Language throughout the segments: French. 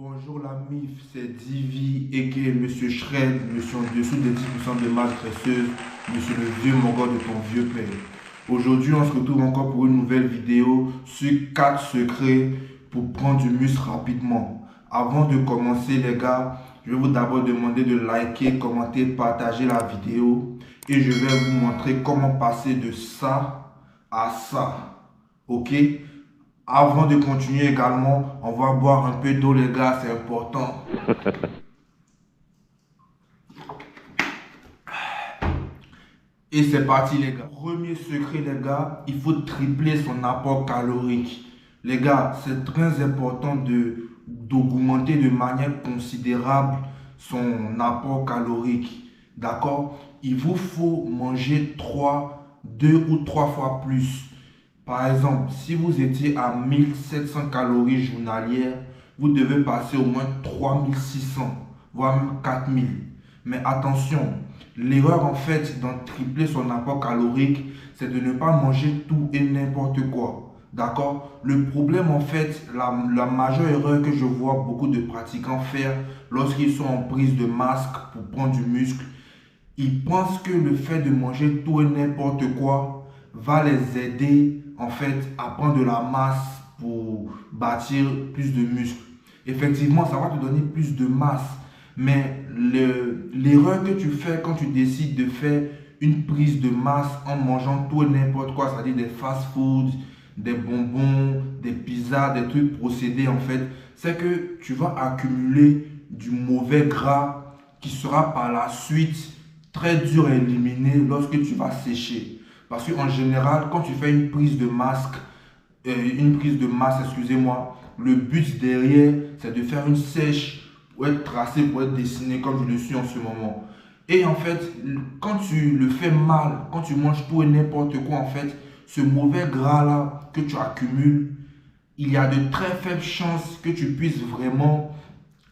Bonjour la MIF, c'est Divi et Monsieur Shred, Monsieur en dessous des 10% de masse graisseuse, Monsieur le vieux mongol de ton vieux père. Aujourd'hui, on se retrouve encore pour une nouvelle vidéo sur 4 secrets pour prendre du muscle rapidement. Avant de commencer les gars, je vais vous d'abord demander de liker, commenter, partager la vidéo et je vais vous montrer comment passer de ça à ça. Ok? Avant de continuer également, on va boire un peu d'eau les gars, c'est important. Et c'est parti les gars. Premier secret les gars, il faut tripler son apport calorique. Les gars, c'est très important d'augmenter de manière considérable son apport calorique. D'accord? Il vous faut manger 2 ou 3 fois plus. Par exemple, si vous étiez à 1700 calories journalières, vous devez passer au moins 3600, voire même 4000. Mais attention, l'erreur en fait dans tripler son apport calorique, c'est de ne pas manger tout et n'importe quoi. D'accord? Le problème en fait, la majeure erreur que je vois beaucoup de pratiquants faire lorsqu'ils sont en prise de masque pour prendre du muscle, ils pensent que le fait de manger tout et n'importe quoi va les aider en fait à prendre de la masse pour bâtir plus de muscles. Effectivement, ça va te donner plus de masse, mais l'erreur que tu fais quand tu décides de faire une prise de masse en mangeant tout et n'importe quoi, c'est-à-dire des fast-foods, des bonbons, des pizzas, des trucs procédés en fait, c'est que tu vas accumuler du mauvais gras qui sera par la suite très dur à éliminer lorsque tu vas sécher. Parce qu'en général, quand tu fais une prise de masse, excusez-moi, le but derrière, c'est de faire une sèche pour être tracé, pour être dessiné comme je le suis en ce moment. Et en fait, quand tu le fais mal, quand tu manges tout et n'importe quoi, en fait, ce mauvais gras-là que tu accumules, il y a de très faibles chances que tu puisses vraiment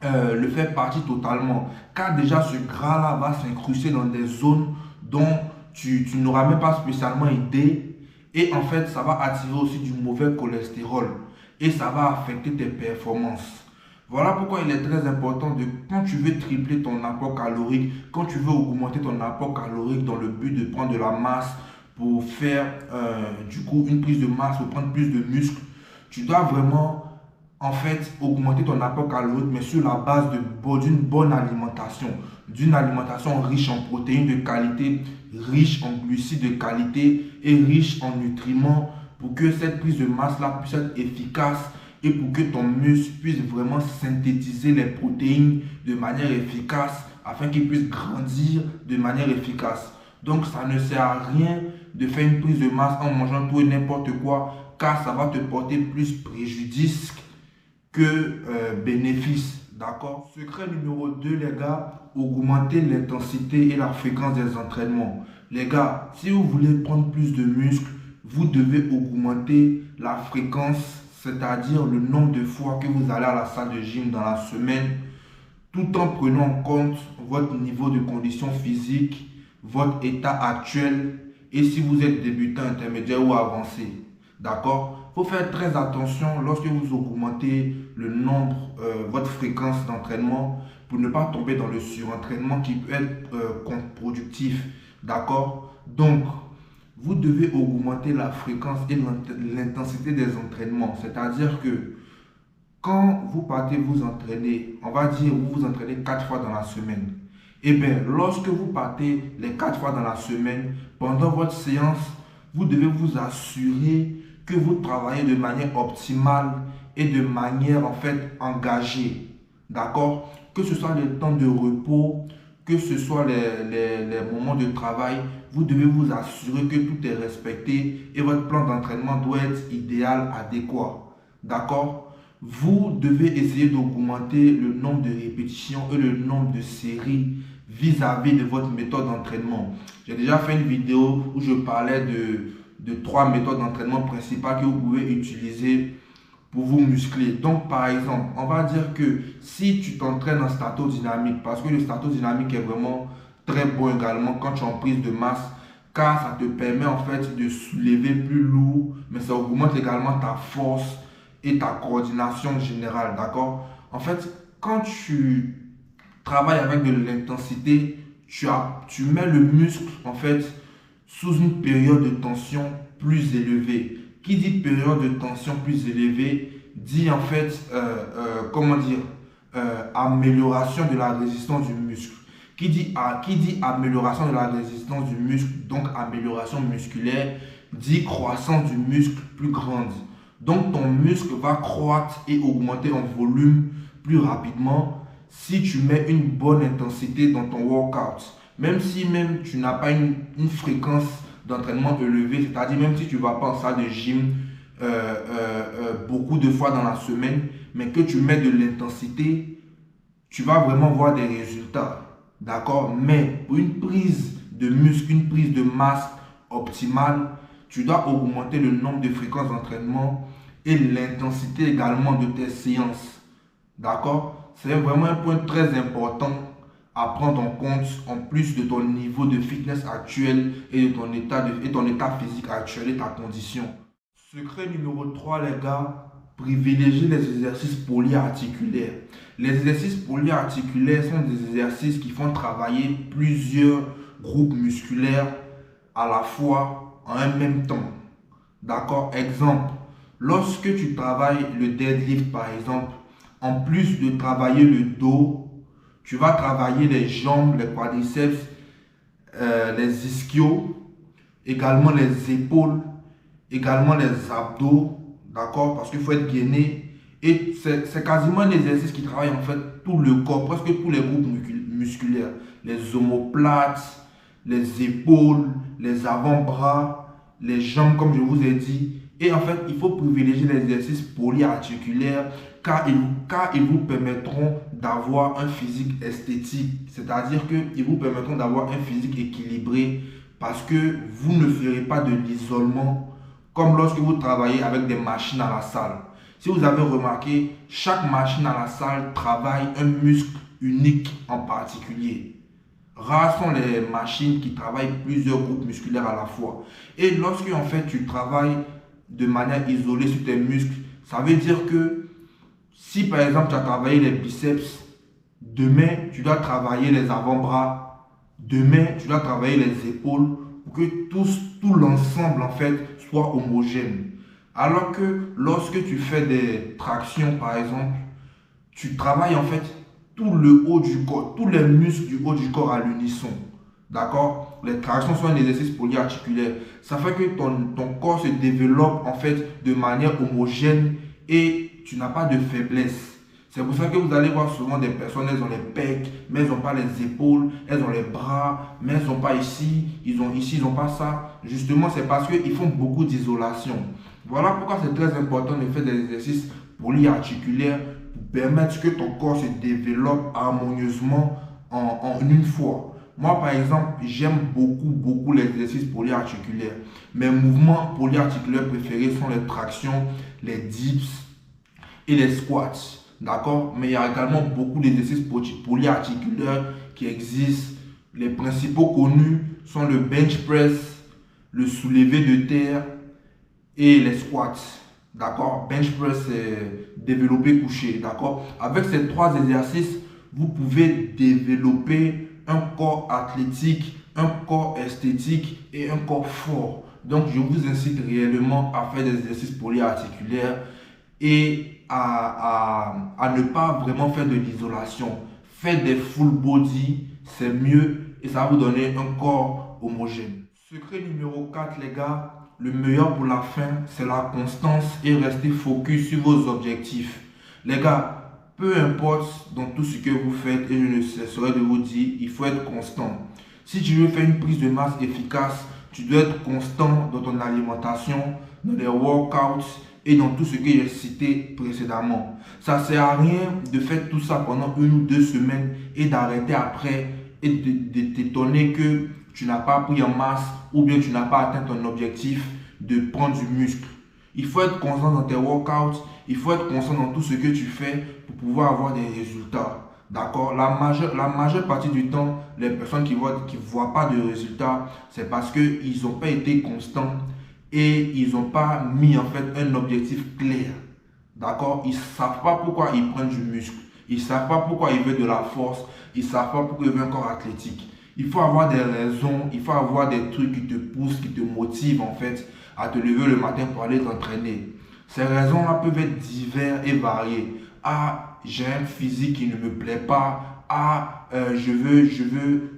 le faire partir totalement. Car déjà, ce gras-là va s'incruster dans des zones dont tu n'auras même pas spécialement idée. Et en fait, ça va attirer aussi du mauvais cholestérol. Et ça va affecter tes performances. Voilà pourquoi il est très important de, quand tu veux tripler ton apport calorique, quand tu veux augmenter ton apport calorique dans le but de prendre de la masse pour faire du coup une prise de masse, pour prendre plus de muscles, tu dois vraiment en fait augmenter ton apport calorique, mais sur la base d'une bonne alimentation, d'une alimentation riche en protéines de qualité, riche en glucides de qualité et riche en nutriments pour que cette prise de masse là puisse être efficace et pour que ton muscle puisse vraiment synthétiser les protéines de manière efficace afin qu'il puisse grandir de manière efficace. Donc ça ne sert à rien de faire une prise de masse en mangeant tout et n'importe quoi, car ça va te porter plus préjudice que bénéfice. D'accord? Secret numéro 2, les gars, augmenter l'intensité et la fréquence des entraînements. Les gars, si vous voulez prendre plus de muscles, vous devez augmenter la fréquence, c'est-à-dire le nombre de fois que vous allez à la salle de gym dans la semaine, tout en prenant en compte votre niveau de condition physique, votre état actuel et si vous êtes débutant, intermédiaire ou avancé. D'accord? Il faut faire très attention lorsque vous augmentez le nombre, votre fréquence d'entraînement pour ne pas tomber dans le surentraînement qui peut être contre-productif. D'accord? Donc, vous devez augmenter la fréquence et l'intensité des entraînements. C'est-à-dire que quand vous partez vous entraîner, on va dire vous vous entraînez 4 fois dans la semaine. Et bien, lorsque vous partez les 4 fois dans la semaine, pendant votre séance, vous devez vous assurer que vous travaillez de manière optimale et de manière en fait engagée. D'accord? Que ce soit les temps de repos, que ce soit les moments de travail, vous devez vous assurer que tout est respecté et votre plan d'entraînement doit être idéal, adéquat. D'accord? Vous devez essayer d'augmenter le nombre de répétitions et le nombre de séries vis-à-vis de votre méthode d'entraînement. J'ai déjà fait une vidéo où je parlais de 3 méthodes d'entraînement principales que vous pouvez utiliser pour vous muscler. Donc, par exemple, on va dire que si tu t'entraînes en statodynamique, parce que le statodynamique est vraiment très bon également quand tu es en prise de masse, car ça te permet en fait de soulever plus lourd, mais ça augmente également ta force et ta coordination générale, d'accord? En fait, quand tu travailles avec de l'intensité, tu mets le muscle, en fait, sous une période de tension plus élevée. Qui dit période de tension plus élevée, dit en fait, comment dire, amélioration de la résistance du muscle. Qui dit amélioration de la résistance du muscle, donc amélioration musculaire, dit croissance du muscle plus grande. Donc ton muscle va croître et augmenter en volume plus rapidement si tu mets une bonne intensité dans ton workout. Même si tu n'as pas une fréquence d'entraînement élevée, c'est-à-dire même si tu ne vas pas en salle de gym beaucoup de fois dans la semaine, mais que tu mets de l'intensité, tu vas vraiment voir des résultats. D'accord? Mais pour une prise de muscle, une prise de masse optimale, tu dois augmenter le nombre de fréquences d'entraînement et l'intensité également de tes séances. D'accord? C'est vraiment un point très important à prendre en compte en plus de ton niveau de fitness actuel et de ton état physique actuel et ta condition. Secret numéro 3, les gars, privilégiez les exercices polyarticulaires. Les exercices polyarticulaires sont des exercices qui font travailler plusieurs groupes musculaires à la fois en un même temps. D'accord? Exemple, lorsque tu travailles le deadlift par exemple, en plus de travailler le dos, tu vas travailler les jambes, les quadriceps, les ischios, également les épaules, également les abdos, d'accord? Parce qu'il faut être gainé. Et c'est quasiment un exercice qui travaille en fait tout le corps, presque tous les groupes musculaires. Les omoplates, les épaules, les avant-bras, les jambes comme je vous ai dit. Et en fait, il faut privilégier les exercices polyarticulaires car ils vous permettront d'avoir un physique esthétique. C'est-à-dire qu'ils vous permettront d'avoir un physique équilibré parce que vous ne ferez pas de l'isolement comme lorsque vous travaillez avec des machines à la salle. Si vous avez remarqué, chaque machine à la salle travaille un muscle unique en particulier. Rares sont les machines qui travaillent plusieurs groupes musculaires à la fois. Et lorsque en fait tu travailles de manière isolée sur tes muscles, ça veut dire que si par exemple tu as travaillé les biceps, demain tu dois travailler les avant-bras, demain tu dois travailler les épaules pour que tout l'ensemble en fait soit homogène. Alors que lorsque tu fais des tractions par exemple, tu travailles en fait tout le haut du corps, tous les muscles du haut du corps à l'unisson. D'accord? Les tractions sont un exercice polyarticulaire. Ça fait que ton corps se développe en fait de manière homogène et tu n'as pas de faiblesse. C'est pour ça que vous allez voir souvent des personnes, elles ont les pecs, mais elles n'ont pas les épaules, elles ont les bras, mais elles n'ont pas ici, ils n'ont pas ça. Justement, c'est parce qu'ils font beaucoup d'isolation. Voilà pourquoi c'est très important de faire des exercices polyarticulaires pour permettre que ton corps se développe harmonieusement en une fois. Moi, par exemple, j'aime beaucoup les exercices polyarticulaires. Mes mouvements polyarticulaires préférés sont les tractions, les dips et les squats. D'accord? Mais il y a également beaucoup d'exercices polyarticulaires qui existent. Les principaux connus sont le bench press, le soulevé de terre et les squats. D'accord? Bench press, c'est développé couché. D'accord? Avec ces trois exercices, vous pouvez développer un corps athlétique, un corps esthétique et un corps fort. Donc, je vous incite réellement à faire des exercices polyarticulaires et à ne pas vraiment faire de l'isolation. Faites des full body, c'est mieux et ça va vous donner un corps homogène. Secret numéro 4, les gars, le meilleur pour la fin, c'est la constance et rester focus sur vos objectifs. Les gars, peu importe dans tout ce que vous faites, et je ne cesserai de vous dire, il faut être constant. Si tu veux faire une prise de masse efficace, tu dois être constant dans ton alimentation, dans les workouts et dans tout ce que j'ai cité précédemment. Ça ne sert à rien de faire tout ça pendant 1 ou 2 semaines et d'arrêter après et de t'étonner que tu n'as pas pris en masse ou bien tu n'as pas atteint ton objectif de prendre du muscle. Il faut être constant dans tes workouts, il faut être constant dans tout ce que tu fais pour pouvoir avoir des résultats. D'accord? La majeure partie du temps, les personnes qui voient pas de résultats, c'est parce qu'ils n'ont pas été constants et ils n'ont pas mis en fait un objectif clair. D'accord? Ils ne savent pas pourquoi ils prennent du muscle. Ils ne savent pas pourquoi ils veulent de la force. Ils ne savent pas pourquoi ils veulent un corps athlétique. Il faut avoir des raisons, il faut avoir des trucs qui te poussent, qui te motivent en fait à te lever le matin pour aller t'entraîner. Ces raisons-là peuvent être diverses et variées. Ah, j'ai un physique qui ne me plaît pas. Ah, je veux.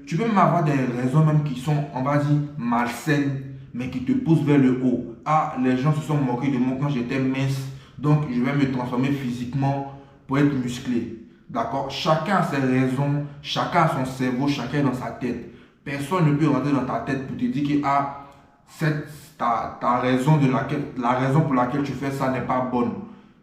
Tu peux même avoir des raisons même qui sont, on va dire, malsaines, mais qui te poussent vers le haut. Ah, les gens se sont moqués de moi quand j'étais mince, donc je vais me transformer physiquement pour être musclé. D'accord? Chacun a ses raisons, chacun a son cerveau, chacun est dans sa tête. Personne ne peut rentrer dans ta tête pour te dire que ah, ta raison la raison pour laquelle tu fais ça n'est pas bonne.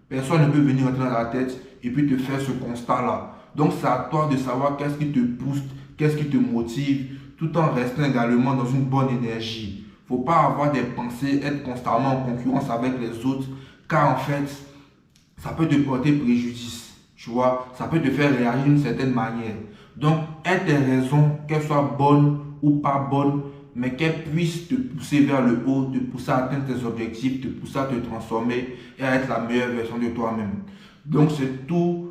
Personne ne peut venir rentrer dans ta tête et puis te faire ce constat-là. Donc c'est à toi de savoir qu'est-ce qui te booste, qu'est-ce qui te motive, tout en restant également dans une bonne énergie. Il ne faut pas avoir des pensées, être constamment en concurrence avec les autres, car en fait, ça peut te porter préjudice, tu vois, ça peut te faire réagir d'une certaine manière. Donc, aie tes raisons, qu'elles soient bonnes ou pas bonnes, mais qu'elles puissent te pousser vers le haut, te pousser à atteindre tes objectifs, te pousser à te transformer et à être la meilleure version de toi-même. Donc, c'est tout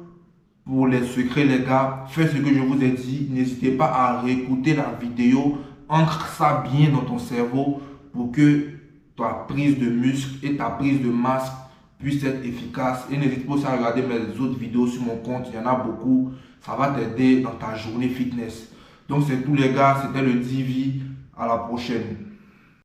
pour les secrets, les gars. Faites ce que je vous ai dit. N'hésitez pas à réécouter la vidéo. Ancre ça bien dans ton cerveau pour que ta prise de muscle et ta prise de masse puisse être efficace. Et n'hésite pas aussi à regarder mes autres vidéos sur mon compte. Il y en a beaucoup. Ça va t'aider dans ta journée fitness. Donc c'est tout les gars. C'était le Divi. À la prochaine.